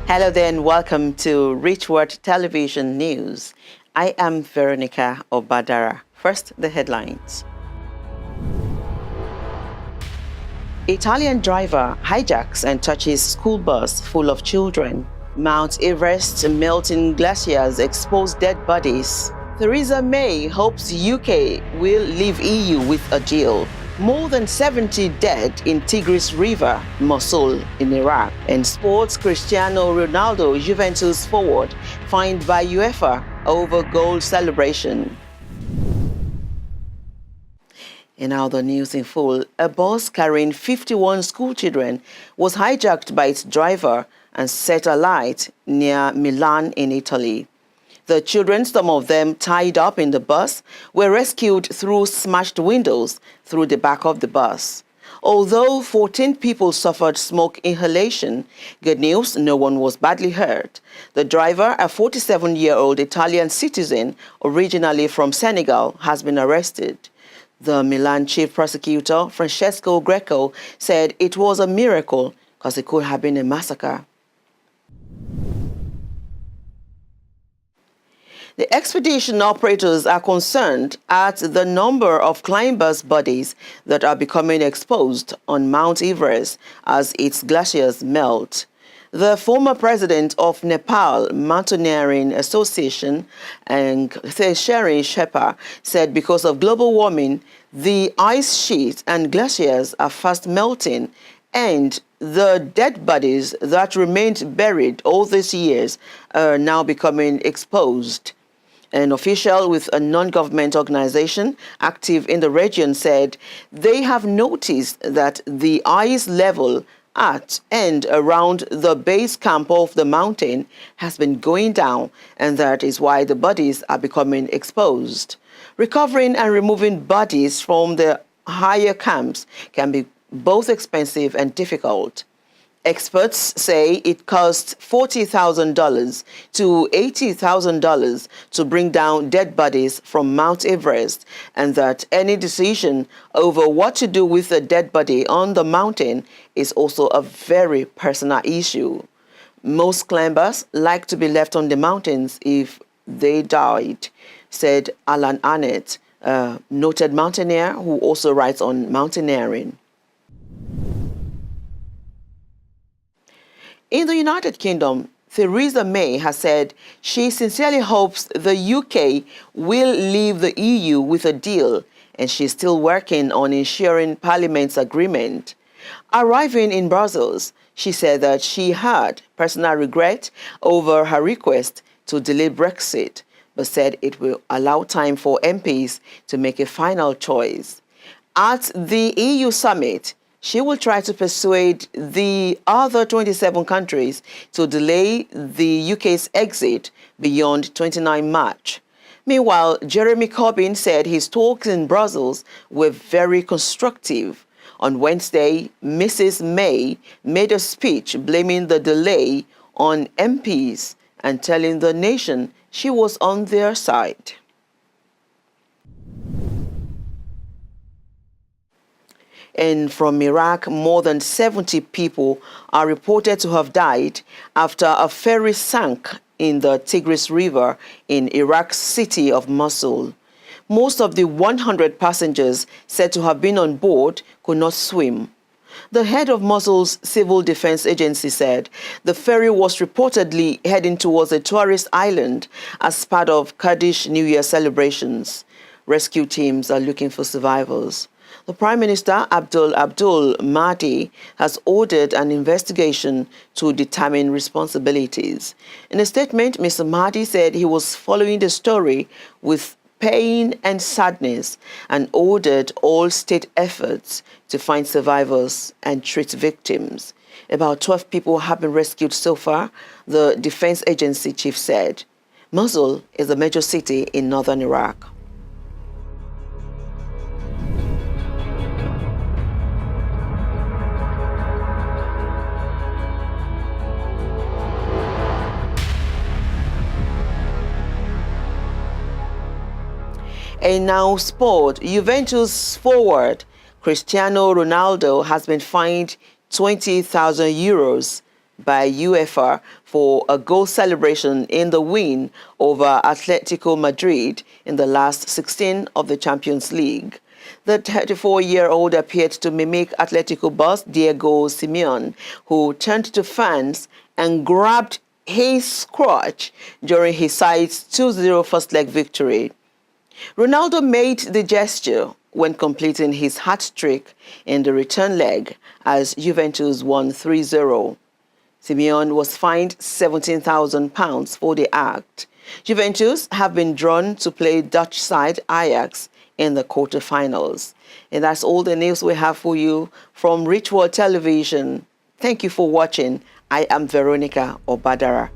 Hello there and welcome to Richword Television News. I am Veronica Obadara. First, the headlines. Italian driver hijacks and touches school bus full of children. Mount Everest melting glaciers expose dead bodies. Theresa May hopes UK will leave EU with a deal. More than 70 dead in Tigris River, Mosul in Iraq. And sports, Cristiano Ronaldo, Juventus forward, fined by UEFA over goal celebration. And now the news in full. A bus carrying 51 schoolchildren was hijacked by its driver and set alight near Milan in Italy. The children, some of them tied up in the bus, were rescued through smashed windows through the back of the bus. Although 14 people suffered smoke inhalation, good news, no one was badly hurt. The driver, a 47-year-old Italian citizen originally from Senegal, has been arrested. The Milan chief prosecutor, Francesco Greco, said it was a miracle because it could have been a massacre. The expedition operators are concerned at the number of climbers' bodies that are becoming exposed on Mount Everest as its glaciers melt. The former president of Nepal Mountaineering Association, Thesheri Shepa, said because of global warming, the ice sheets and glaciers are fast melting, and the dead bodies that remained buried all these years are now becoming exposed. An official with a non-government organization active in the region said they have noticed that the ice level at and around the base camp of the mountain has been going down, and that is why the bodies are becoming exposed. Recovering and removing bodies from the higher camps can be both expensive and difficult. Experts say it costs $40,000 to $80,000 to bring down dead bodies from Mount Everest, and that any decision over what to do with a dead body on the mountain is also a very personal issue. Most climbers like to be left on the mountains if they died, said Alan Arnett, a noted mountaineer who also writes on mountaineering. In the United Kingdom, Theresa May has said she sincerely hopes the UK will leave the EU with a deal, and she's still working on ensuring Parliament's agreement. Arriving in Brussels, she said that she had personal regret over her request to delay Brexit, but said it will allow time for MPs to make a final choice. At the EU summit, she will try to persuade the other 27 countries to delay the UK's exit beyond 29 March. Meanwhile, Jeremy Corbyn said his talks in Brussels were very constructive. On Wednesday, Mrs. May made a speech blaming the delay on MPs and telling the nation she was on their side. And from Iraq, more than 70 people are reported to have died after a ferry sank in the Tigris River in Iraq's city of Mosul. Most of the 100 passengers said to have been on board could not swim. The head of Mosul's civil defense agency said the ferry was reportedly heading towards a tourist island as part of Kurdish New Year celebrations. Rescue teams are looking for survivors. The Prime Minister, Abdul Mahdi, has ordered an investigation to determine responsibilities. In a statement, Mr. Mahdi said he was following the story with pain and sadness and ordered all state efforts to find survivors and treat victims. About 12 people have been rescued so far, the defense agency chief said. Mosul is a major city in northern Iraq. And now sport. Juventus forward Cristiano Ronaldo has been fined €20,000 by UEFA for a goal celebration in the win over Atletico Madrid in the last 16 of the Champions League. The 34-year-old appeared to mimic Atletico boss Diego Simeone, who turned to fans and grabbed his crotch during his side's 2-0 first-leg victory. Ronaldo made the gesture when completing his hat-trick in the return leg as Juventus won 3-0. Simeone was fined £17,000 for the act. Juventus have been drawn to play Dutch side Ajax in the quarterfinals. And that's all the news we have for you from Rich World Television. Thank you for watching. I am Veronica Obadara.